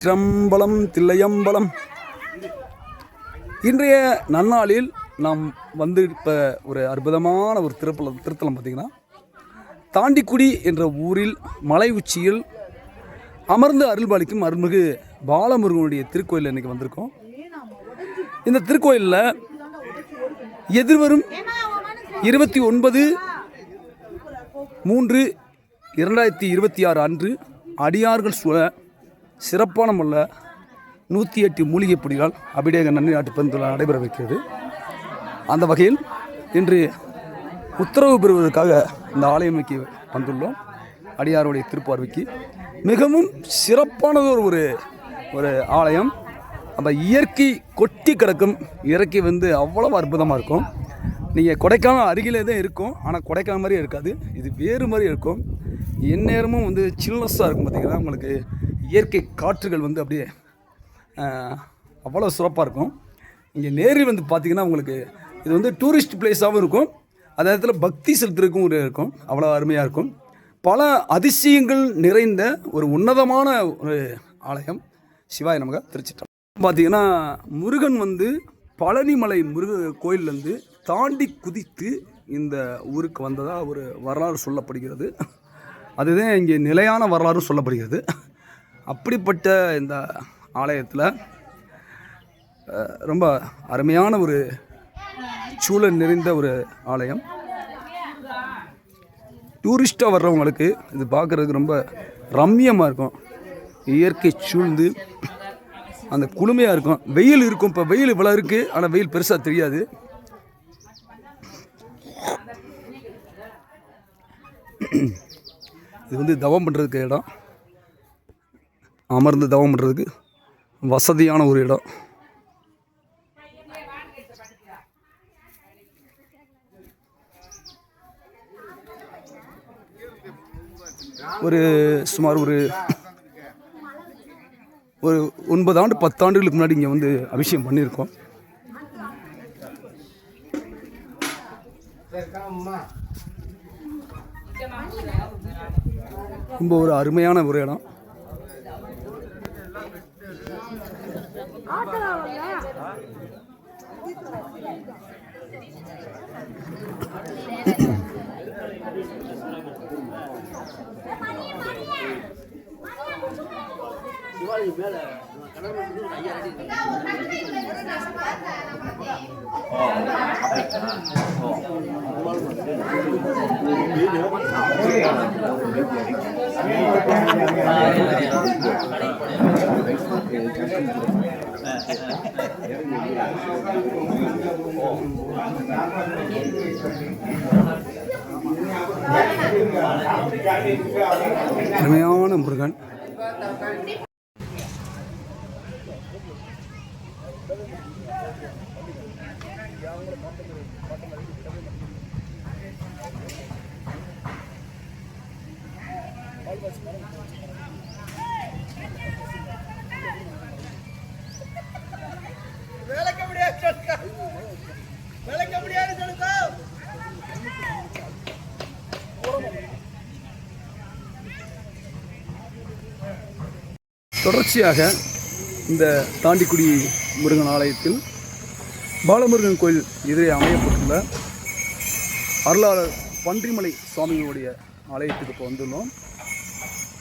திரம்பலம் தில்லையம்பலம். இன்றைய நன்னாளில் நாம் வந்து இப்போ ஒரு அற்புதமான ஒரு திருத்தலம் பார்த்திங்கன்னா, தாண்டிக்குடி என்ற ஊரில் மலை உச்சியில் அமர்ந்து அருள்பாலிக்கும் அருள்மிகு பாலமுருகனுடைய திருக்கோயில் இன்றைக்கி வந்திருக்கோம். இந்த திருக்கோயிலில் எதிர்வரும் 29/3/2026 அன்று அடியார்கள் சூழ சிறப்பான முறையில் 108 மூலிகை பொடிகளால் அபிடேக நன்னாட்டு பெருந்துளை நடைபெற வைக்கிறது. அந்த வகையில் இன்று உத்தரவு பெறுவதற்காக இந்த ஆலயமைக்கு வந்துள்ளோம். அடியாருடைய திருப்பார்வைக்கு மிகவும் சிறப்பானது ஒரு ஆலயம். அந்த இயற்கை கொட்டி கிடக்கும் இயற்கை அவ்வளவு அற்புதமாக இருக்கும். நீங்கள் கொடைக்கானல் அருகிலே தான் இருக்கும், ஆனால் கொடைக்கானல் மாதிரியே இருக்காது, இது வேறு மாதிரி இருக்கும். எந்நேரமும் சில்னஸாக இருக்கும். பார்த்திங்கன்னா உங்களுக்கு இயற்கை காற்றுகள் அப்படியே அவ்வளோ சிறப்பாக இருக்கும். இங்கே நேரில் பார்த்திங்கன்னா உங்களுக்கு இது டூரிஸ்ட் பிளேஸாகவும் இருக்கும், அதே நேரத்தில் பக்தி செலுத்துறதுக்கும் இருக்கும். அவ்வளோ அருமையாக இருக்கும். பல அதிசயங்கள் நிறைந்த ஒரு உன்னதமான ஒரு ஆலயம். சிவாய நமக. திருச்சிட்டம்பலம். பார்த்திங்கன்னா முருகன் பழனிமலை முருக கோயிலேருந்து தாண்டி குதித்து இந்த ஊருக்கு வந்ததாக ஒரு வரலாறு சொல்லப்படுகிறது. அதுதான் இங்கே நிலையான வரலாறு சொல்லப்படுகிறது. அப்படிப்பட்ட இந்த ஆலயத்தில் ரொம்ப அருமையான ஒரு சூழல் நிறைந்த ஒரு ஆலயம். டூரிஸ்டாக வர்றவங்களுக்கு இது பார்க்குறதுக்கு ரொம்ப ரம்மியமாக இருக்கும். இயற்கை சூழ்ந்து அந்த குளுமையாக இருக்கும். வெயில் இருக்கும். இப்போ வெயில் இவ்வளோ இருக்குது, ஆனால் வெயில் பெருசாக தெரியாது. இது தவம் பண்ணுறதுக்கு இடம், அமர்ந்து தவம் பண்ணுறதுக்கு வசதியான ஒரு இடம். சுமார் ஒரு 9 ஆண்டு 10 ஆண்டுகளுக்கு முன்னாடி இங்கே அபிஷேகம் பண்ணியிருக்கோம். ரொம்ப ஒரு அருமையான ஒரு இடம். அருமையான முருகன். தொடர்ச்சியாக இந்த தாண்டிக்குடி முருகன் ஆலயத்தில் பாலமுருகன் கோயில் எதிரே அமையப்பட்டுள்ள அருளாளர் பன்றிமலை சுவாமிகளுடைய ஆலயத்துக்கு இப்போ வந்துள்ளோம்.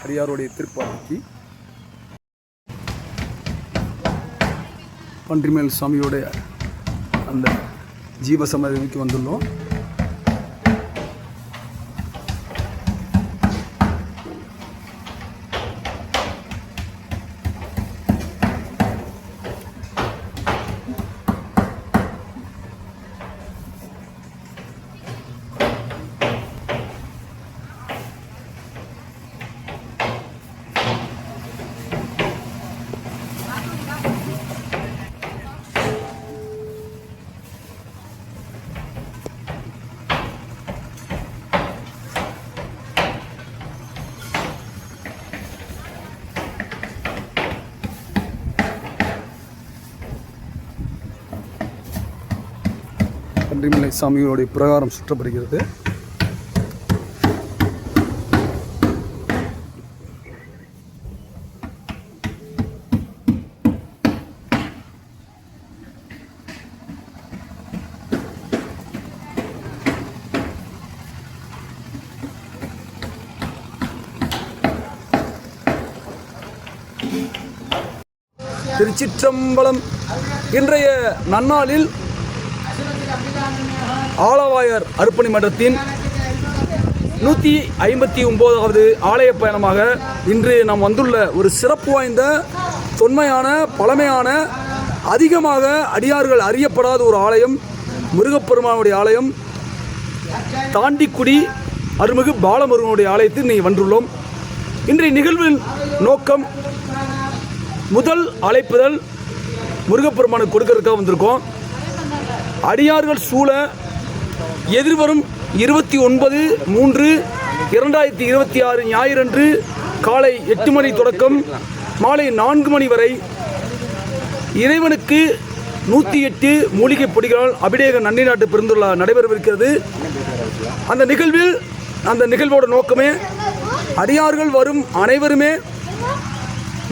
அடியாருடைய திருப்பார்வைக்கு பன்றிமலை சுவாமியோடைய அந்த ஜீவசமாதிக்கு வந்துள்ளோம். பன்றிமலை சாமியோடைய பிரகாரம் சுற்றப்படுகிறது. திருச்சிற்றம்பலம். இன்றைய நன்னாளில் ஆலவாயர் அர்ப்பணி மன்றத்தின் 159வது ஆலய பயணமாக இன்று நாம் வந்துள்ள ஒரு சிறப்பு வாய்ந்த தொன்மையான பழமையான அதிகமாக அடியார்கள் அறியப்படாத ஒரு ஆலயம் முருகப்பெருமானுடைய ஆலயம் தாண்டிக்குடி அருள்மிகு பாலமுருகனுடைய ஆலயத்தில் நீ வந்துள்ளோம். இன்றைய நிகழ்வின் நோக்கம் முதல் அழைப்புதல் முருகப்பெருமானுக்கு கொடுக்கறதுக்காக வந்திருக்கோம். அடியார்கள் சூழ எதிர்வரும் 29/3/2026 ஞாயிறன்று காலை 8 மணி தொடக்கம் மாலை 4 மணி வரை இறைவனுக்கு 108 மூலிகை பொடிகளால் அபிடேக நன்னி நாட்டு பெருந்துள்ளா நடைபெறவிருக்கிறது. அந்த நிகழ்வோட நோக்கமே அடியார்கள் வரும் அனைவருமே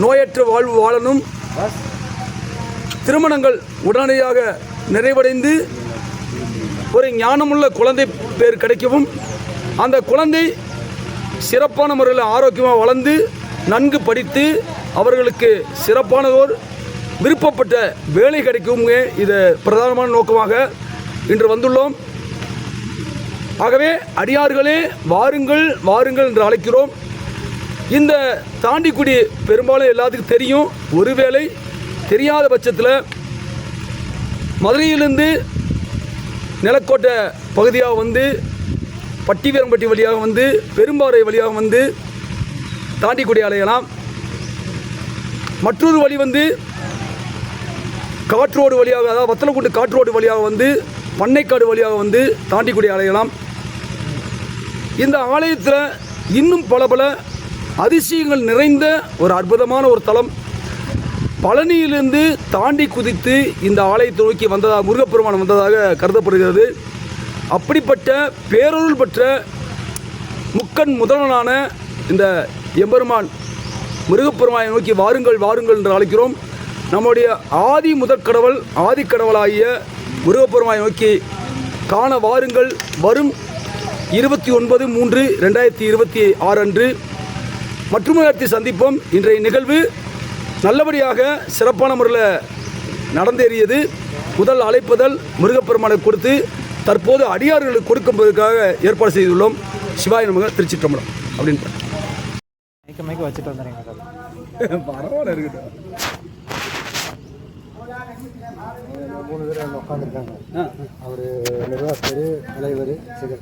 நோயற்ற வாழ்வு வாழணும், திருமணங்கள் உடனடியாக நிறைவடைந்து ஒரு ஞானமுள்ள குழந்தை பேர் கிடைக்கவும், அந்த குழந்தை சிறப்பான முறையில் ஆரோக்கியமாக வளர்ந்து நன்கு படித்து அவர்களுக்கு சிறப்பானதோர் விருப்பப்பட்ட வேலை கிடைக்கும் இது பிரதானமான நோக்கமாக இன்று வந்துள்ளோம். ஆகவே அடியார்களே வாருங்கள் வாருங்கள் என்று அழைக்கிறோம். இந்த தாண்டிக்குடி பெரும்பாலும் எல்லாத்துக்கும் தெரியும். ஒருவேளை தெரியாத பட்சத்தில் மதுரையிலிருந்து நிலக்கோட்டை பகுதியாக வந்து பட்டிவீரம்பட்டி வழியாக வந்து பெரும்பாறை வழியாக வந்து தாண்டிக்குடி அலையலாம். மற்றொரு வழி வந்து காற்றோடு வழியாக, அதாவது வத்தலக்குண்டு காற்றோடு வழியாக வந்து பண்ணைக்காடு வழியாக வந்து தாண்டிக்குடி அலையலாம். இந்த ஆலயத்தில் இன்னும் பல அதிசயங்கள் நிறைந்த ஒரு அற்புதமான ஒரு தலம். பழனியிலிருந்து தாண்டி குதித்து இந்த ஆலயத்தை நோக்கி வந்ததாக முருகப்பெருமான் வந்ததாக கருதப்படுகிறது. அப்படிப்பட்ட பேரருள் பெற்ற முக்கண் முதல்வனான இந்த எம்பெருமான் முருகப்பெருமானை நோக்கி வாருங்கள் வாருங்கள் என்று அழைக்கிறோம். நம்முடைய ஆதி முதற்கடவுள் ஆதிக்கடவுளாகிய முருகப்பெருமானை நோக்கி காண வாருங்கள். வரும் 29/3/2026 அன்று மற்றொரு சந்திப்போம். இன்றைய நிகழ்வு நல்லபடியாக சிறப்பான முறையில் நடந்தேறியது. முதல் அழைப்புதல் முருகப்பெருமானை கொடுத்து தற்போது அடியார்களுக்கு கொடுக்கும்பதற்காக ஏற்பாடு செய்துள்ளோம். சிவாய நமக, திருச்சிற்றம்பலம் அப்படின்ட்டு வச்சுட்டு வந்துடுங்க. பரவாயில்ல இருக்கட்டும். 3 பேர் உட்காந்துருக்காங்க. அவர் நிர்வாகர் தலைவர் சிகர்.